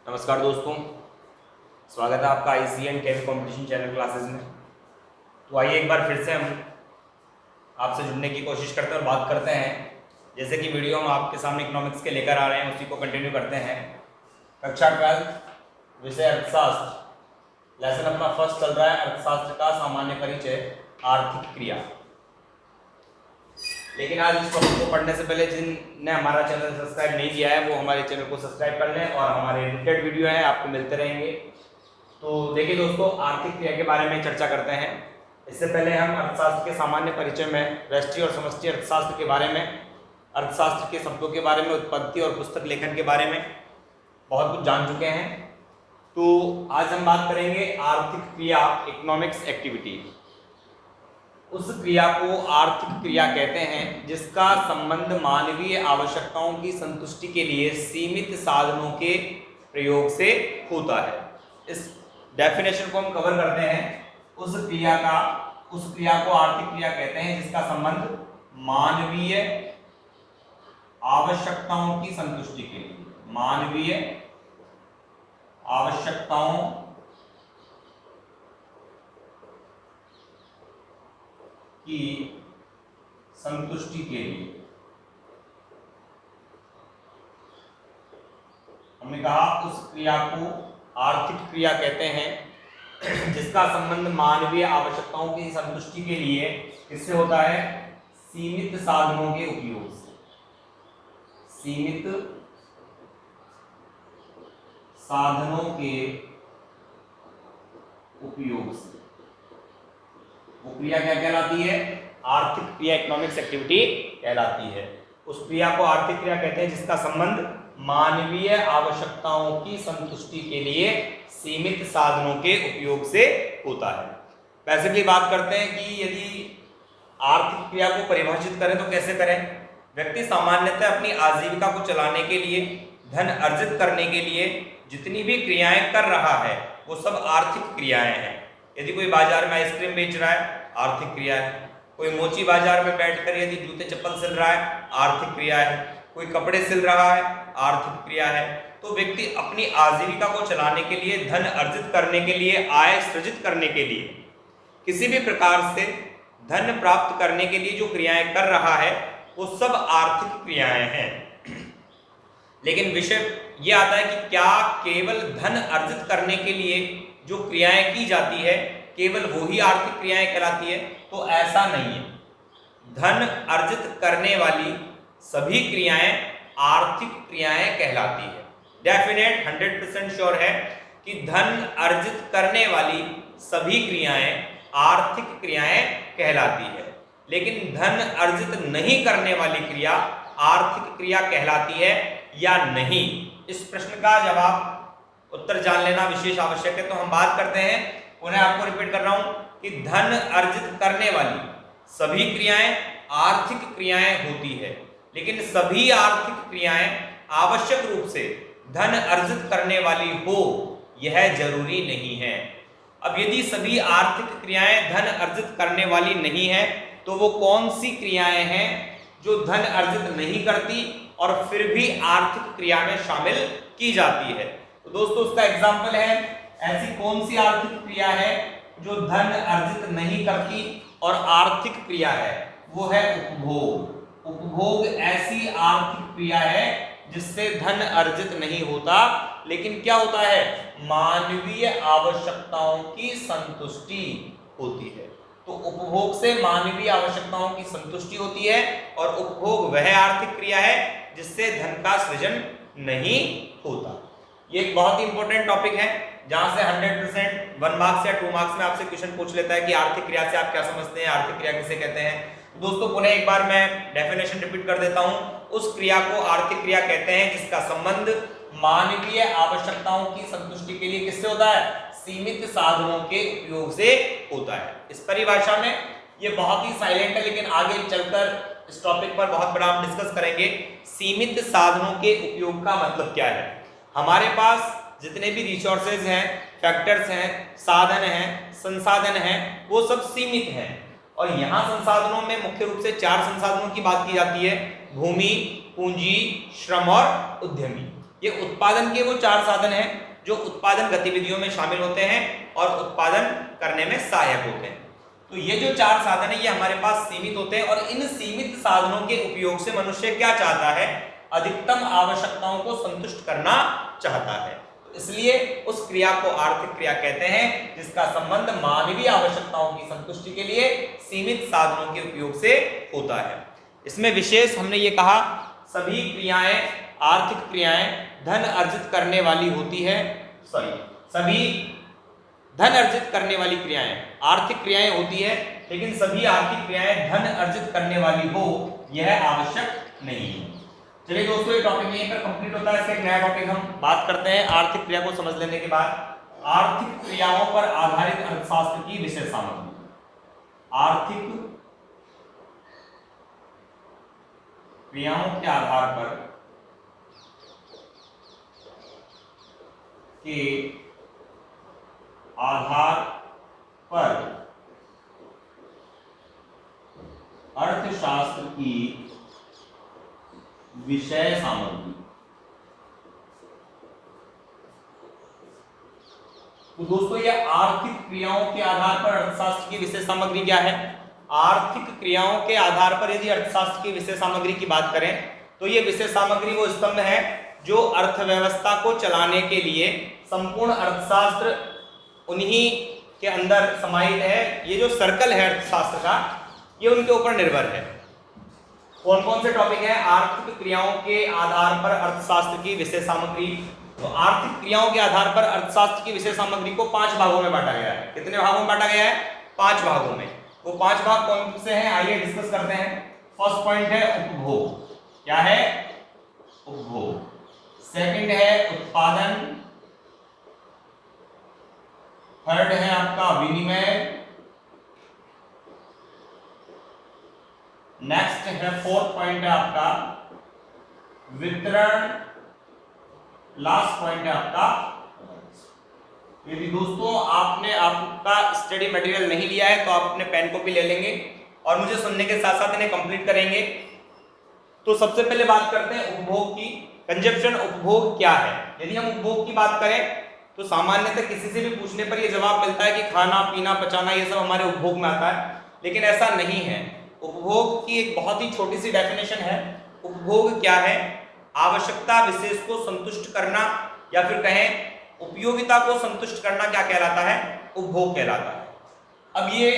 नमस्कार दोस्तों, स्वागत है आपका ICN केवी कंपटीशन चैनल क्लासेस में। तो आइए एक बार फिर से हम आपसे जुड़ने की कोशिश करते हैं और बात करते हैं। जैसे कि वीडियो हम आपके सामने इकोनॉमिक्स के लेकर आ रहे हैं, उसी को कंटिन्यू करते हैं। कक्षा 12 विषय अर्थशास्त्र, लेसन अपना फर्स्ट चल रहा है, अर्थशास्त्र का सामान्य परिचय, आर्थिक क्रिया। लेकिन आज इस टॉपिक को पढ़ने से पहले जिनने हमारा चैनल सब्सक्राइब नहीं किया है वो हमारे चैनल को सब्सक्राइब कर लें और हमारे रिलेटेड वीडियो हैं आपको मिलते रहेंगे। तो देखिए दोस्तों, आर्थिक क्रिया के बारे में चर्चा करते हैं। इससे पहले हम अर्थशास्त्र के सामान्य परिचय में राष्ट्रीय और समष्टि अर्थशास्त्र के बारे में, अर्थशास्त्र के शब्दों के बारे में, उत्पत्ति और पुस्तक लेखन के बारे में बहुत कुछ जान चुके हैं। तो आज हम बात करेंगे आर्थिक क्रिया, इकोनॉमिक्स एक्टिविटी। उस क्रिया को आर्थिक क्रिया कहते हैं जिसका संबंध मानवीय आवश्यकताओं की संतुष्टि के लिए सीमित साधनों के प्रयोग से होता है। इस डेफिनेशन को हम कवर करते हैं। उस क्रिया को आर्थिक क्रिया कहते हैं जिसका संबंध मानवीय आवश्यकताओं की संतुष्टि के लिए, मानवीय आवश्यकताओं की संतुष्टि के लिए। हमने कहा उस क्रिया को आर्थिक क्रिया कहते हैं जिसका संबंध मानवीय आवश्यकताओं की संतुष्टि के लिए किससे होता है? सीमित साधनों के उपयोग से, सीमित साधनों के उपयोग से। वो क्रिया क्या कहलाती है? आर्थिक क्रिया, इकोनॉमिक्स एक्टिविटी कहलाती है। उस क्रिया को आर्थिक क्रिया कहते हैं जिसका संबंध मानवीय आवश्यकताओं की संतुष्टि के लिए सीमित साधनों के उपयोग से होता है। बेसिकली बात करते हैं कि यदि आर्थिक क्रिया को परिभाषित करें तो कैसे करें? व्यक्ति सामान्यतः अपनी आजीविका को चलाने के लिए, धन अर्जित करने के लिए जितनी भी क्रियाएं कर रहा है वो सब आर्थिक क्रियाएं हैं। यदि कोई बाजार में आइसक्रीम बेच रहा है, आर्थिक क्रिया है। कोई मोची बाजार में बैठकर यदि जूते चप्पल सिल रहा है, आर्थिक क्रिया है। कोई कपड़े सिल रहा है, आर्थिक क्रिया है। तो व्यक्ति अपनी आजीविका को चलाने के लिए, धन अर्जित करने के लिए, आय सृजित करने के लिए, किसी भी प्रकार से धन प्राप्त करने के लिए जो क्रियाएं कर रहा है वो सब आर्थिक क्रियाएं हैं। लेकिन विषय ये आता है कि क्या केवल धन अर्जित करने के लिए जो क्रियाएं की जाती है केवल वो ही आर्थिक क्रियाएं कहलाती है? तो ऐसा नहीं है। धन अर्जित करने वाली सभी क्रियाएं आर्थिक क्रियाएं कहलाती है। डेफिनेट 100% श्योर है कि धन अर्जित करने वाली सभी क्रियाएं आर्थिक क्रियाएं कहलाती है। लेकिन धन अर्जित नहीं करने वाली क्रिया आर्थिक क्रिया कहलाती है या नहीं? इस प्रश्न का जवाब, उत्तर जान लेना विशेष आवश्यक है। तो हम बात करते हैं, उन्हें आपको रिपीट कर रहा हूं कि धन अर्जित करने वाली सभी क्रियाएं आर्थिक क्रियाएं होती है, लेकिन सभी आर्थिक क्रियाएं आवश्यक रूप से धन अर्जित करने वाली हो यह जरूरी नहीं है। अब यदि सभी आर्थिक क्रियाएं धन अर्जित करने वाली नहीं है तो वो कौन सी क्रियाएं हैं जो धन अर्जित नहीं करती और फिर भी आर्थिक क्रिया में शामिल की जाती है? तो दोस्तों उसका एग्जाम्पल है, ऐसी कौन सी आर्थिक क्रिया है जो धन अर्जित नहीं करती और आर्थिक क्रिया है? वो है उपभोग। उपभोग ऐसी आर्थिक क्रिया है जिससे धन अर्जित नहीं होता, लेकिन क्या होता है? मानवीय आवश्यकताओं की संतुष्टि होती है। तो उपभोग से मानवीय आवश्यकताओं की संतुष्टि होती है और उपभोग वह आर्थिक क्रिया है जिससे धन का सृजन नहीं होता। ये एक बहुत ही इंपॉर्टेंट टॉपिक है जहां से 100% 1 मार्क्स या 2 मार्क्स में आपसे क्वेश्चन पूछ लेता है कि आर्थिक क्रिया से आप क्या समझते हैं, आर्थिक क्रिया किसे कहते हैं। तो दोस्तों पुनः एक बार मैं डेफिनेशन रिपीट कर देता हूं। उस क्रिया को आर्थिक क्रिया कहते हैं जिसका संबंध मानवीय आवश्यकताओं की संतुष्टि के लिए किससे होता है? सीमित साधनों के उपयोग से होता है। इस परिभाषा में ये बहुत ही साइलेंट है, लेकिन आगे चलकर इस टॉपिक पर बहुत बड़ा हम डिस्कस करेंगे। सीमित साधनों के उपयोग का मतलब क्या है? हमारे पास जितने भी रिसोर्सेज हैं, फैक्टर्स हैं, साधन हैं, संसाधन हैं, वो सब सीमित हैं। और यहाँ संसाधनों में मुख्य रूप से 4 संसाधनों की बात की जाती है: भूमि, पूंजी, श्रम और उद्यमी। ये उत्पादन के वो 4 साधन हैं जो उत्पादन गतिविधियों में शामिल होते हैं और उत्पादन करने में सहायक होते हैं। तो ये जो 4 साधन है ये हमारे पास सीमित होते हैं और इन सीमित साधनों के उपयोग से मनुष्य क्या चाहता है, अधिकतम आवश्यकताओं को संतुष्ट करना चाहता है। तो इसलिए उस क्रिया को आर्थिक क्रिया कहते हैं जिसका संबंध मानवीय आवश्यकताओं की संतुष्टि के लिए सीमित साधनों के उपयोग से होता है। इसमें विशेष हमने ये कहा सभी क्रियाएं, आर्थिक क्रियाएं धन अर्जित करने वाली होती है, सभी धन अर्जित करने वाली क्रियाएं आर्थिक क्रियाएं होती है, लेकिन सभी आर्थिक क्रियाएं धन अर्जित करने वाली हो यह आवश्यक नहीं है। चलिए दोस्तों, ये टॉपिक यहीं पर कंप्लीट होता है। इसका एक नया टॉपिक हम बात करते हैं। आर्थिक क्रिया को समझ लेने के बाद आर्थिक क्रियाओं पर आधारित अर्थशास्त्र की विशेष सामग्री। आर्थिक क्रियाओं के आधार पर अर्थशास्त्र की विषय सामग्री। तो दोस्तों, ये आर्थिक क्रियाओं के आधार पर अर्थशास्त्र की विशेष सामग्री क्या है? आर्थिक क्रियाओं के आधार पर यदि अर्थशास्त्र की विशेष सामग्री की बात करें तो ये विशेष सामग्री वो स्तंभ है जो अर्थव्यवस्था को चलाने के लिए संपूर्ण अर्थशास्त्र उन्हीं के अंदर समाहित है। ये जो सर्कल है अर्थशास्त्र का ये उनके ऊपर निर्भर है। कौन कौन से टॉपिक है? आर्थिक क्रियाओं के आधार पर अर्थशास्त्र की विशेष सामग्री। तो आर्थिक क्रियाओं के आधार पर अर्थशास्त्र की विशेष सामग्री को 5 भागों में बांटा गया है। कितने भागों में बांटा गया है? 5 भागों में। वो 5 भाग कौन से हैं आइए डिस्कस करते हैं। फर्स्ट पॉइंट है उपभोग। क्या है? उपभोग। सेकंड है उत्पादन। थर्ड है आपका विनिमय। नेक्स्ट है फोर्थ पॉइंट है आपका वितरण। लास्ट पॉइंट है आपका। यदि दोस्तों आपने आपका स्टडी मटेरियल नहीं लिया है तो आप अपने पेन कॉपी ले लेंगे और मुझे सुनने के साथ साथ इन्हें कंप्लीट करेंगे। तो सबसे पहले बात करते हैं उपभोग की। कंजप्शन, उपभोग क्या है? यदि हम उपभोग की बात करें तो सामान्यतः किसी से भी पूछने पर यह जवाब मिलता है कि खाना पीना पचाना ये सब हमारे उपभोग में आता है, लेकिन ऐसा नहीं है। उपभोग की एक बहुत ही छोटी सी डेफिनेशन है। उपभोग क्या है? आवश्यकता विशेष को संतुष्ट करना या फिर कहें उपयोगिता को संतुष्ट करना क्या कहलाता है? उपभोग कहलाता है। अब ये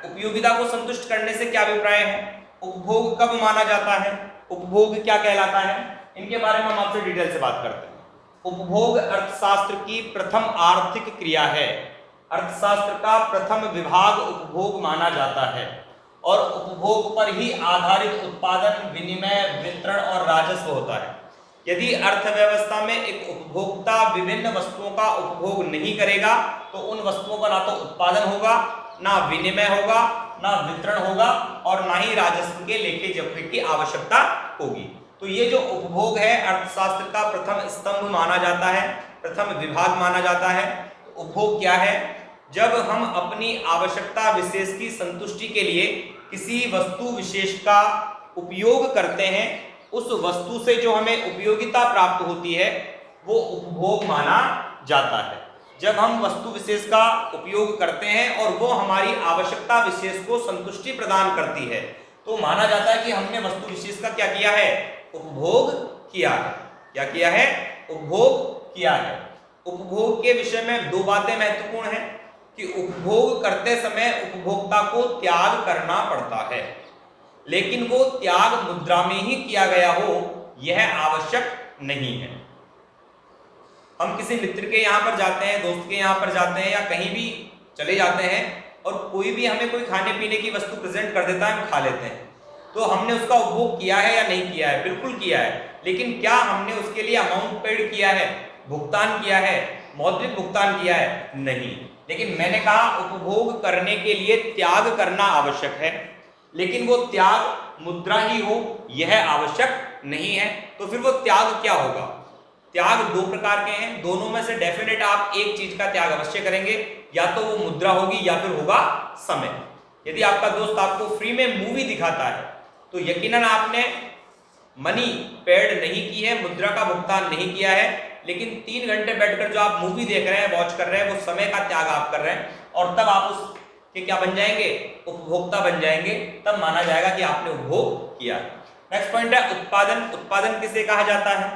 उपयोगिता को संतुष्ट करने से क्या अभिप्राय है? उपभोग कब माना जाता है? उपभोग क्या कहलाता है? इनके बारे में हम आपसे डिटेल से बात करते हैं। उपभोग अर्थशास्त्र की प्रथम आर्थिक क्रिया है। अर्थशास्त्र का प्रथम विभाग उपभोग माना जाता है और उपभोग पर ही आधारित उत्पादन, विनिमय, वितरण और राजस्व होता है। यदि अर्थव्यवस्था में एक उपभोक्ता विभिन्न वस्तुओं का उपभोग नहीं करेगा तो उन वस्तुओं का ना तो उत्पादन होगा, ना विनिमय होगा, ना वितरण होगा और ना ही राजस्व के लेखे जोखे की आवश्यकता होगी। तो ये जो उपभोग है अर्थशास्त्र का प्रथम स्तंभ माना जाता है, प्रथम विभाग माना जाता है। उपभोग क्या है? जब हम अपनी आवश्यकता विशेष की संतुष्टि के लिए किसी वस्तु विशेष का उपयोग करते हैं, उस वस्तु से जो हमें उपयोगिता प्राप्त होती है वो उपभोग माना जाता है। जब हम वस्तु विशेष का उपयोग करते हैं और वो हमारी आवश्यकता विशेष को संतुष्टि प्रदान करती है तो माना जाता है कि हमने वस्तु विशेष का क्या किया है? उपभोग किया है। क्या किया है? उपभोग किया है। उपभोग के विषय में 2 बातें महत्वपूर्ण हैं कि उपभोग करते समय उपभोक्ता को त्याग करना पड़ता है, लेकिन वो त्याग मुद्रा में ही किया गया हो यह आवश्यक नहीं है। हम किसी मित्र के यहाँ पर जाते हैं, दोस्त के यहाँ पर जाते हैं या कहीं भी चले जाते हैं और कोई भी हमें कोई खाने पीने की वस्तु प्रेजेंट कर देता है, हम खा लेते हैं। तो हमने उसका उपभोग किया है या नहीं किया है? बिल्कुल किया है। लेकिन क्या हमने उसके लिए अमाउंट पेड किया है, भुगतान किया है, मौद्रिक भुगतान किया है? नहीं। लेकिन मैंने कहा उपभोग करने के लिए त्याग करना आवश्यक है, लेकिन वो त्याग मुद्रा ही हो यह आवश्यक नहीं है। तो फिर वो त्याग क्या होगा? त्याग 2 प्रकार के हैं, दोनों में से डेफिनेट आप एक चीज का त्याग अवश्य करेंगे, या तो वो मुद्रा होगी या फिर होगा समय। यदि आपका दोस्त आपको फ्री में मूवी दिखाता है तो यकीनन आपने मनी पेड नहीं की है, मुद्रा का भुगतान नहीं किया है, लेकिन 3 घंटे बैठकर जो आप मूवी देख रहे हैं, वॉच कर रहे हैं, वो समय का त्याग आप कर रहे हैं और तब आप उसके क्या बन जाएंगे, उपभोक्ता बन जाएंगे, तब माना जाएगा कि आपने उपभोग किया। नेक्स्ट पॉइंट है उत्पादन। उत्पादन किसे कहा जाता है?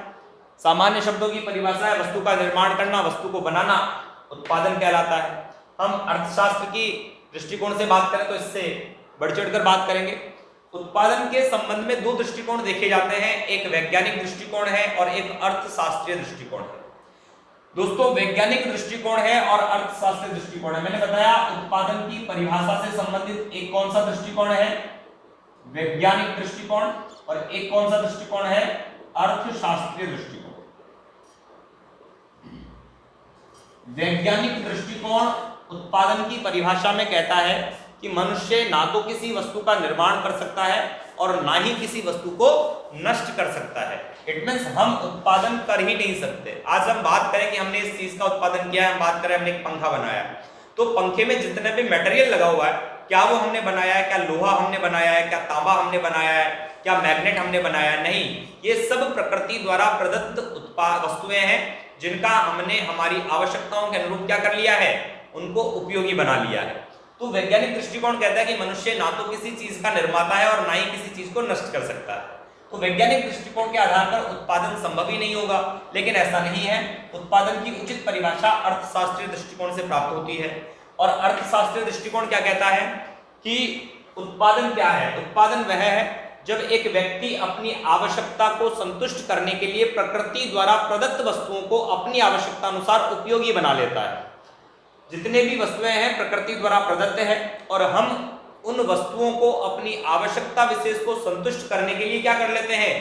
सामान्य शब्दों की परिभाषा है वस्तु का निर्माण करना, वस्तु को बनाना उत्पादन कहलाता है। हम अर्थशास्त्र की दृष्टिकोण से बात करें तो इससे बढ़ चढ़कर बात करेंगे। उत्पादन के संबंध में 2 दृष्टिकोण देखे जाते हैं, एक वैज्ञानिक दृष्टिकोण है और एक अर्थशास्त्रीय दृष्टिकोण है। दोस्तों वैज्ञानिक दृष्टिकोण है और अर्थशास्त्रीय दृष्टिकोण है। मैंने बताया उत्पादन की परिभाषा से संबंधित एक कौन सा दृष्टिकोण है? वैज्ञानिक दृष्टिकोण, और एक कौन सा दृष्टिकोण है? अर्थशास्त्रीय दृष्टिकोण। वैज्ञानिक दृष्टिकोण उत्पादन की परिभाषा में कहता है कि मनुष्य ना तो किसी वस्तु का निर्माण कर सकता है और ना ही किसी वस्तु को नष्ट कर सकता है। इट मींस हम उत्पादन कर ही नहीं सकते। आज हम बात करें कि हमने इस चीज का उत्पादन किया है, हम बात करें हमने एक पंखा बनाया, तो पंखे में जितने भी मटेरियल लगा हुआ है, क्या वो हमने बनाया है? क्या लोहा हमने बनाया है? क्या तांबा हमने बनाया है? क्या मैग्नेट हमने बनाया है? नहीं, ये सब प्रकृति द्वारा प्रदत्त वस्तुएं हैं जिनका हमने हमारी आवश्यकताओं के अनुरूप क्या कर लिया है, उनको उपयोगी बना लिया है। तो वैज्ञानिक दृष्टिकोण कहता है कि मनुष्य ना तो किसी चीज का निर्माता है और ना ही किसी चीज को नष्ट कर सकता है। तो वैज्ञानिक दृष्टिकोण के आधार पर उत्पादन संभव ही नहीं होगा, लेकिन ऐसा नहीं है। उत्पादन की उचित परिभाषा अर्थशास्त्रीय दृष्टिकोण से प्राप्त होती है। और अर्थशास्त्रीय दृष्टिकोण क्या कहता है कि उत्पादन क्या है? उत्पादन वह है जब एक व्यक्ति अपनी आवश्यकता को संतुष्ट करने के लिए प्रकृति द्वारा प्रदत्त वस्तुओं को अपनी आवश्यकता अनुसार उपयोगी बना लेता है। जितने भी वस्तुएं हैं प्रकृति द्वारा प्रदत्त है और हम उन वस्तुओं को अपनी आवश्यकता विशेष को संतुष्ट करने के लिए क्या कर लेते हैं,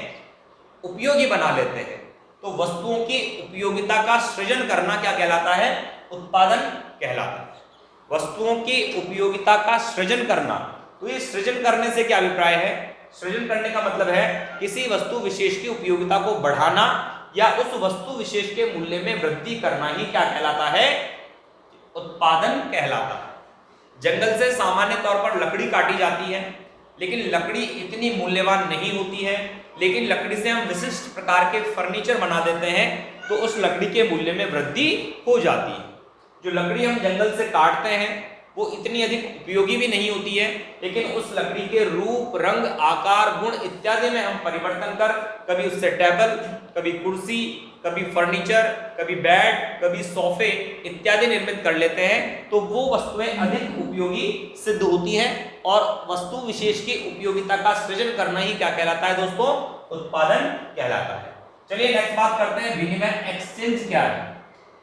उपयोगी बना लेते हैं। तो वस्तुओं की उपयोगिता का सृजन करना क्या कहलाता है, उत्पादन कहलाता है। वस्तुओं की उपयोगिता का सृजन करना, तो ये सृजन करने से क्या अभिप्राय है, सृजन करने का मतलब है किसी वस्तु विशेष की उपयोगिता को बढ़ाना या उस वस्तु विशेष के मूल्य में वृद्धि करना ही क्या कहलाता है, उत्पादन कहलाता है। जंगल से सामान्य तौर पर लकड़ी काटी जाती है, लेकिन लकड़ी इतनी मूल्यवान नहीं होती है, लेकिन लकड़ी से हम विशिष्ट प्रकार के फर्नीचर बना देते हैं तो उस लकड़ी के मूल्य में वृद्धि हो जाती है। जो लकड़ी हम जंगल से काटते हैं वो इतनी अधिक उपयोगी भी नहीं होती है, लेकिन उस लकड़ी के रूप, रंग, आकार, गुण इत्यादि में हम परिवर्तन कर कभी उससे टेबल, कभी कुर्सी, कभी फर्नीचर, कभी बेड, कभी सोफे इत्यादि निर्मित कर लेते हैं, तो वो वस्तुएं अधिक उपयोगी सिद्ध होती हैं और वस्तु विशेष की उपयोगिता का सृजन करना ही क्या कहलाता है दोस्तों, उत्पादन कहलाता है। चलिए नेक्स्ट बात करते हैं विनिमय। एक्सचेंज क्या है?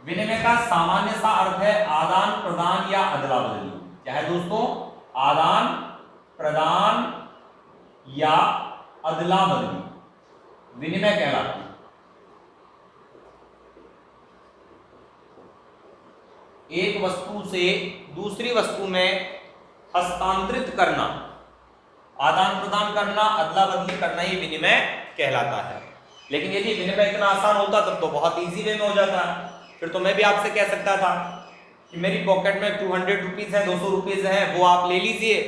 विनिमय का सामान्य सा अर्थ है आदान प्रदान या अदला बदली। क्या है दोस्तों? आदान प्रदान या अदला बदली विनिमय कहलाती है। एक वस्तु से दूसरी वस्तु में हस्तांतरित करना, आदान प्रदान करना, अदला बदली करना ही विनिमय कहलाता है। लेकिन यदि विनिमय इतना आसान होता तब तो बहुत इजी वे में हो जाता। फिर तो मैं भी आपसे कह सकता था कि मेरी पॉकेट में 200 रुपीज है, 200 रुपीज है, वो आप ले लीजिए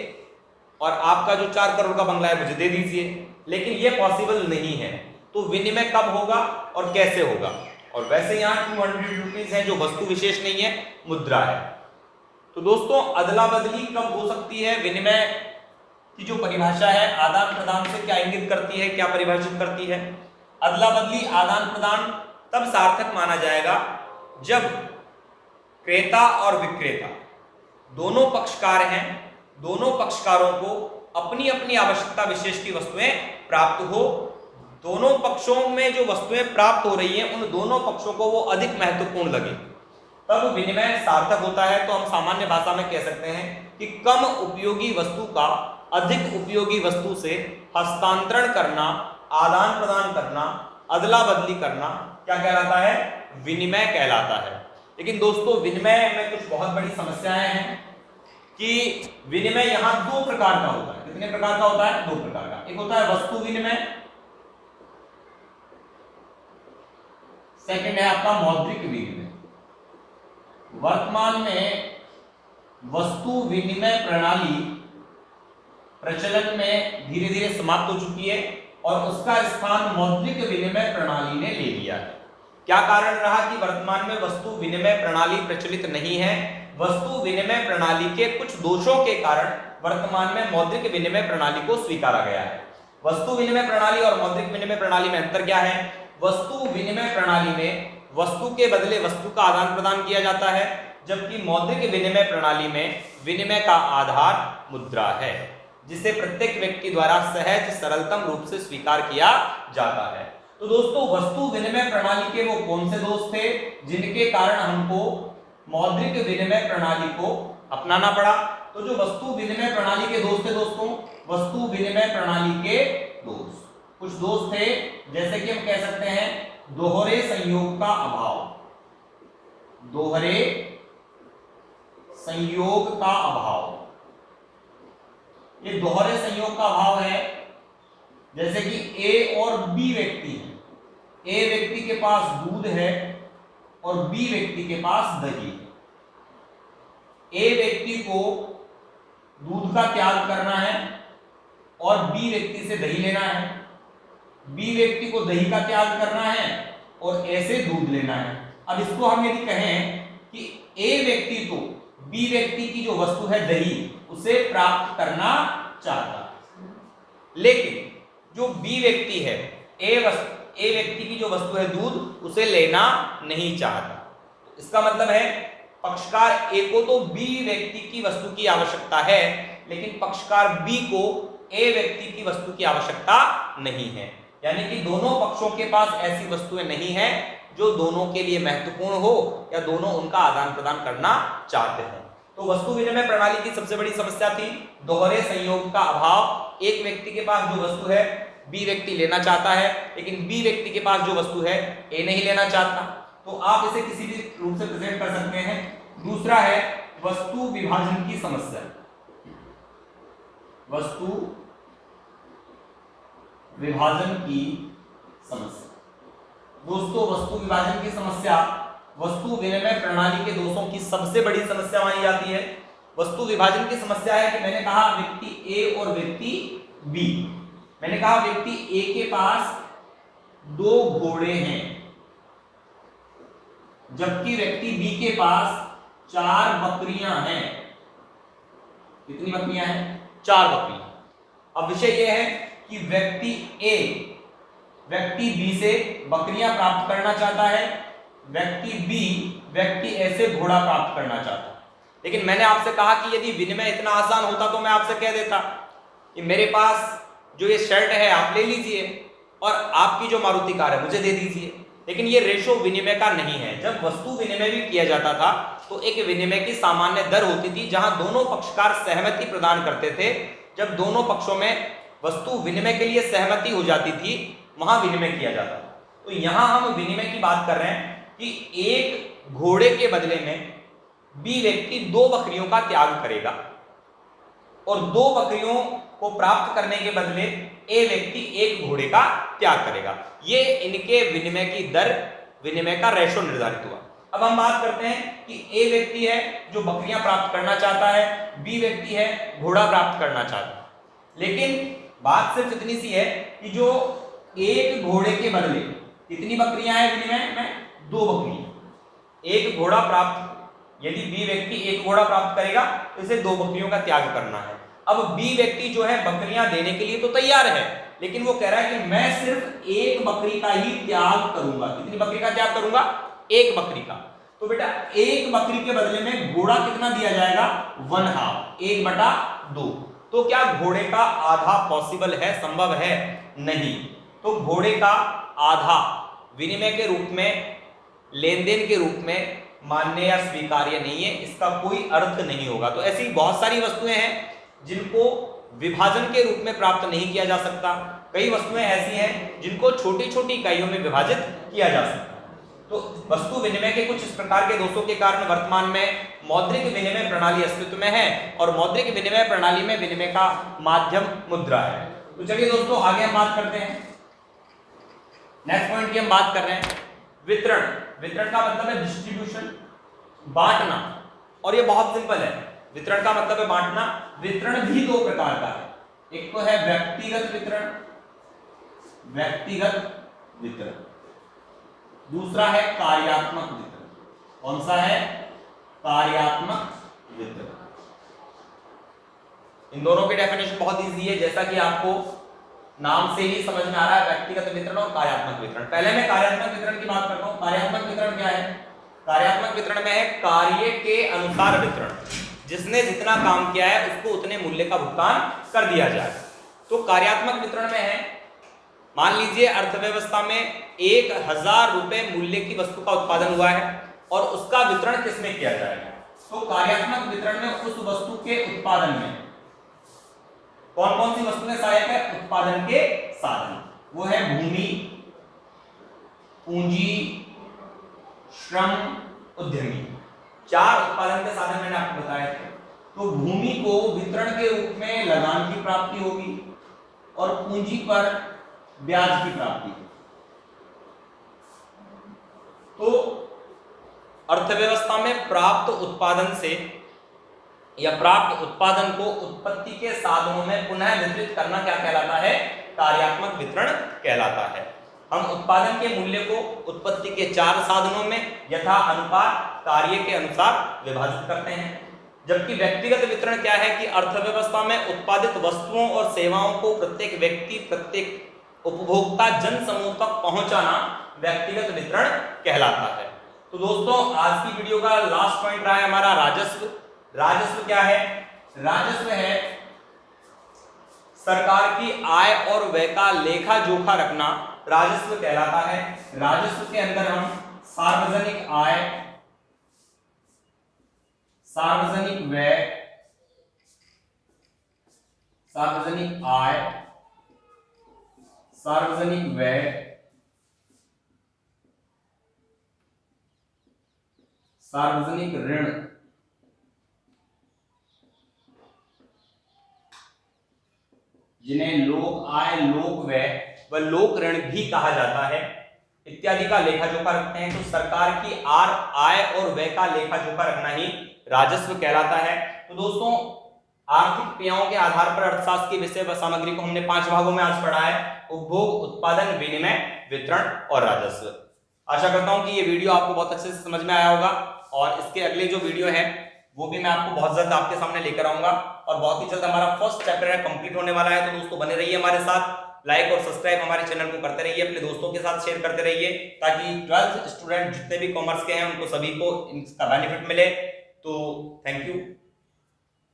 और आपका जो 4 करोड़ का बंगला है मुझे दे दीजिए, लेकिन ये पॉसिबल नहीं है। तो विनिमय कब होगा और कैसे होगा? और वैसे यहाँ 200 रुपीज है जो वस्तु विशेष नहीं है, मुद्रा है। तो दोस्तों अदला बदली कब हो सकती है? विनिमय की जो परिभाषा है आदान प्रदान से क्या इंगित करती है, क्या परिभाषित करती है? अदला बदली, आदान प्रदान तब सार्थक माना जाएगा जब क्रेता और विक्रेता दोनों पक्षकार हैं, दोनों पक्षकारों को अपनी अपनी आवश्यकता विशेष की वस्तुएं प्राप्त हो, दोनों पक्षों में जो वस्तुएं प्राप्त हो रही हैं उन दोनों पक्षों को वो अधिक महत्वपूर्ण लगे, तब विनिमय सार्थक होता है। तो हम सामान्य भाषा में कह सकते हैं कि कम उपयोगी वस्तु का अधिक उपयोगी वस्तु से हस्तांतरण करना, आदान प्रदान करना, अदला बदली करना क्या कहलाता है? विनिमय कहलाता है। लेकिन दोस्तों विनिमय में कुछ बहुत बड़ी समस्याएं हैं कि विनिमय यहां 2 प्रकार का होता है। कितने प्रकार का होता है? 2 प्रकार का। एक होता है वस्तु विनिमय, सेकंड है आपका मौद्रिक विनिमय। वर्तमान में वस्तु विनिमय प्रणाली प्रचलन में धीरे धीरे समाप्त हो चुकी है और उसका स्थान मौद्रिक विनिमय प्रणाली ने ले लिया है। क्या कारण रहा कि वर्तमान में वस्तु विनिमय प्रणाली प्रचलित नहीं है? वस्तु विनिमय प्रणाली के कुछ दोषों के कारण वर्तमान में मौद्रिक विनिमय प्रणाली को स्वीकारा गया है। वस्तु विनिमय प्रणाली और मौद्रिक विनिमय प्रणाली में अंतर क्या है? वस्तु विनिमय प्रणाली में वस्तु के बदले वस्तु का आदान प्रदान किया जाता है, जबकि मौद्रिक विनिमय प्रणाली में विनिमय का आधार मुद्रा है, जिसे प्रत्येक व्यक्ति द्वारा सहज सरलतम रूप से स्वीकार किया जाता है। तो दोस्तों, वस्तु विनिमय प्रणाली के वो कौन से दोष थे जिनके कारण हमको मौद्रिक विनिमय प्रणाली को अपनाना पड़ा? तो जो वस्तु विनिमय प्रणाली के दोष थे दोस्तों, वस्तु विनिमय प्रणाली के दोष, कुछ दोष थे, जैसे कि हम कह सकते हैं दोहरे संयोग का अभाव, दोहरे संयोग का अभाव। ये दोहरे संयोग का अभाव है, जैसे कि ए और बी व्यक्ति है, ए व्यक्ति के पास दूध है और बी व्यक्ति के पास दही है। ए व्यक्ति को दूध का त्याग करना है और बी व्यक्ति से दही लेना है, बी व्यक्ति को दही का त्याग करना है और ए से दूध लेना है। अब इसको हम यदि कहें कि ए व्यक्ति तो बी व्यक्ति की जो वस्तु है दही उसे प्राप्त करना चाहता है, लेकिन जो बी व्यक्ति है ए व्यक्ति की जो वस्तु है दूध उसे लेना नहीं चाहता। इसका मतलब है पक्षकार ए को तो बी व्यक्ति की वस्तु की आवश्यकता है, लेकिन पक्षकार बी को ए व्यक्ति की वस्तु की आवश्यकता नहीं है। यानी कि दोनों पक्षों के पास ऐसी वस्तुएं नहीं है जो दोनों के लिए महत्वपूर्ण हो या दोनों उनका आदान प्रदान करना चाहते हैं। तो वस्तु विनिमय प्रणाली की सबसे बड़ी समस्या थी दोहरे संयोग का अभाव। एक व्यक्ति के पास जो वस्तु है बी व्यक्ति लेना चाहता है, लेकिन बी व्यक्ति के पास जो वस्तु है ए नहीं लेना चाहता। तो आप इसे किसी भी रूप से प्रेजेंट कर सकते हैं। दूसरा है वस्तु विभाजन की समस्या। वस्तु विभाजन की समस्या। दोस्तों, वस्तु विभाजन की समस्या वस्तु विनिमय प्रणाली के दोषों की सबसे बड़ी समस्या मानी जाती है। वस्तु विभाजन की समस्या है कि मैंने कहा व्यक्ति ए और व्यक्ति बी, मैंने कहा व्यक्ति ए के पास 2 घोड़े हैं, जबकि व्यक्ति बी के पास 4 बकरियां हैं। कितनी बकरियां हैं? 4 बकरियां। अब विषय यह है कि व्यक्ति ए व्यक्ति बी से बकरियां प्राप्त करना चाहता है, व्यक्ति बी व्यक्ति ए से घोड़ा प्राप्त करना चाहता है। लेकिन मैंने आपसे कहा कि यदि विनिमय इतना आसान होता तो मैं आपसे कह देता कि मेरे पास जो ये शर्ट है आप ले लीजिए और आपकी जो मारुति कार है मुझे दे दीजिए। लेकिन ये रेशो विनिमय का नहीं है। जब वस्तु विनिमय भी किया जाता था तो एक विनिमय की सामान्य दर होती थी जहां दोनों पक्षकार सहमति प्रदान करते थे। जब दोनों पक्षों में वस्तु विनिमय के लिए सहमति हो जाती थी वहां विनिमय किया जाता था। तो यहां हम विनिमय की बात कर रहे हैं कि एक घोड़े के बदले में बी व्यक्ति 2 बकरियों का त्याग करेगा और 2 बकरियों को प्राप्त करने के बदले ए व्यक्ति 1 घोड़े का त्याग करेगा। ये इनके विनिमय की दर, विनिमय का रेशो निर्धारित हुआ। अब हम बात करते हैं कि ए व्यक्ति है जो बकरियां प्राप्त करना चाहता है, बी व्यक्ति है घोड़ा प्राप्त करना चाहता है। लेकिन बात सिर्फ इतनी सी है कि जो 1 घोड़े के बदले कितनी बकरियां हैं विनिमय में? 2 बकरियां। 1 घोड़ा प्राप्त, यदि बी व्यक्ति 1 घोड़ा प्राप्त करेगा तो इसे 2 बकरियों का त्याग करना है। अब बी व्यक्ति जो है बकरियां देने के लिए तो तैयार है, लेकिन वो कह रहा है कि मैं सिर्फ 1 बकरी का ही त्याग करूंगा। कितनी बकरी का त्याग करूंगा? 1 बकरी का। तो बेटा 1 बकरी के बदले में घोड़ा कितना दिया जाएगा? 1/2, 1/2। तो क्या घोड़े का आधा पॉसिबल है, संभव है? नहीं। तो घोड़े का आधा विनिमय के रूप में, लेन देन के रूप में मान्य या स्वीकार्य नहीं है, इसका कोई अर्थ नहीं होगा। तो ऐसी बहुत सारी वस्तुएं हैं जिनको विभाजन के रूप में प्राप्त नहीं किया जा सकता। कई वस्तुएं ऐसी हैं जिनको छोटी छोटी इकाइयों में विभाजित किया जा सकता है। तो वस्तु विनिमय के कुछ इस प्रकार के दोषों के कारण वर्तमान में मौद्रिक विनिमय प्रणाली अस्तित्व में है और मौद्रिक विनिमय प्रणाली में विनिमय का माध्यम मुद्रा है। तो चलिए दोस्तों आगे हम बात करते हैं। नेक्स्ट पॉइंट की हम बात कर रहे हैं वितरण। वितरण का मतलब है डिस्ट्रीब्यूशन, बांटना। और ये बहुत सिंपल है, वितरण का मतलब है बांटना। वितरण भी 2 प्रकार का है। एक तो है व्यक्तिगत वितरण व्यक्तिगत वितरण, दूसरा है कार्यात्मक वितरण। कौन सा है? कार्यात्मक वितरण। इन दोनों की डेफिनेशन बहुत इजी है, जैसा कि आपको नाम से ही समझ में आ रहा है, व्यक्तिगत वितरण और कार्यात्मक वितरण। पहले मैं कार्यात्मक वितरण की बात करता हूं। कार्यात्मक वितरण क्या है? कार्यात्मक वितरण में है कार्य के अनुसार वितरण, जिसने जितना काम किया है उसको उतने मूल्य का भुगतान कर दिया जाए। तो कार्यात्मक वितरण में है, मान लीजिए अर्थव्यवस्था में 1000 रुपए मूल्य की वस्तु का उत्पादन हुआ है और उसका वितरण किसमें किया जाएगा? तो कार्यात्मक वितरण में उस वस्तु के उत्पादन में कौन कौन सी वस्तुएं सहायक है? उत्पादन के साधन, वो है भूमि, पूंजी, श्रम, उद्यमी। 4 उत्पादन के साधन मैंने आपको बताए थे। तो भूमि को वितरण के रूप में लगान की प्राप्ति होगी और पूंजी पर ब्याज की प्राप्ति। तो अर्थव्यवस्था में प्राप्त उत्पादन से या प्राप्त उत्पादन को उत्पत्ति के साधनों में पुनः वितरित करना क्या कहलाता है? कार्यात्मक वितरण कहलाता है। हम उत्पादन के मूल्य को उत्पत्ति के 4 साधनों में यथा अनुपात कार्य के अनुसार विभाजित करते हैं। जबकि व्यक्तिगत वितरण क्या है कि अर्थव्यवस्था में उत्पादित वस्तुओं और सेवाओं को प्रत्येक व्यक्ति, प्रत्येक उपभोक्ता, जन समूह तक पहुंचाना व्यक्तिगत वितरण कहलाता है। तो दोस्तों, आज की वीडियो का लास्ट पॉइंट रहा है हमारा राजस्व। राजस्व क्या है? राजस्व है सरकार की आय और व्यय का लेखा जोखा रखना, राजस्व कहलाता है। राजस्व के अंदर हम सार्वजनिक आय, सार्वजनिक व्यय, सार्वजनिक आय, सार्वजनिक व्यय, सार्वजनिक ऋण, जिन्हें लोक आय, लोक व्यय व लोक ऋण भी कहा जाता है, इत्यादि का लेखा जोखा रखते हैं। तो सरकार की आय और व्यय का लेखा जोखा रखना ही राजस्व कहलाता है। तो दोस्तों, आर्थिक क्रियाओं के आधार पर अर्थशास्त्र की विषय व सामग्री को हमने 5 भागों में आज पढ़ा है: उपभोग, उत्पादन, विनिमय, वितरण और राजस्व। आशा करता हूं कि ये वीडियो आपको बहुत अच्छे से समझ में आया होगा और इसके अगले जो वीडियो है वो भी मैं आपको बहुत जल्द आपके सामने लेकर आऊंगा और बहुत ही जल्द हमारा फर्स्ट चैप्टर है कंप्लीट होने वाला है। तो दोस्तों, बने रहिए हमारे साथ, लाइक और सब्सक्राइब हमारे चैनल को करते रहिए, अपने दोस्तों के साथ शेयर करते रहिए, ताकि 12th स्टूडेंट जितने भी कॉमर्स के हैं उनको सभी को इसका बेनिफिट मिले। तो थैंक यू।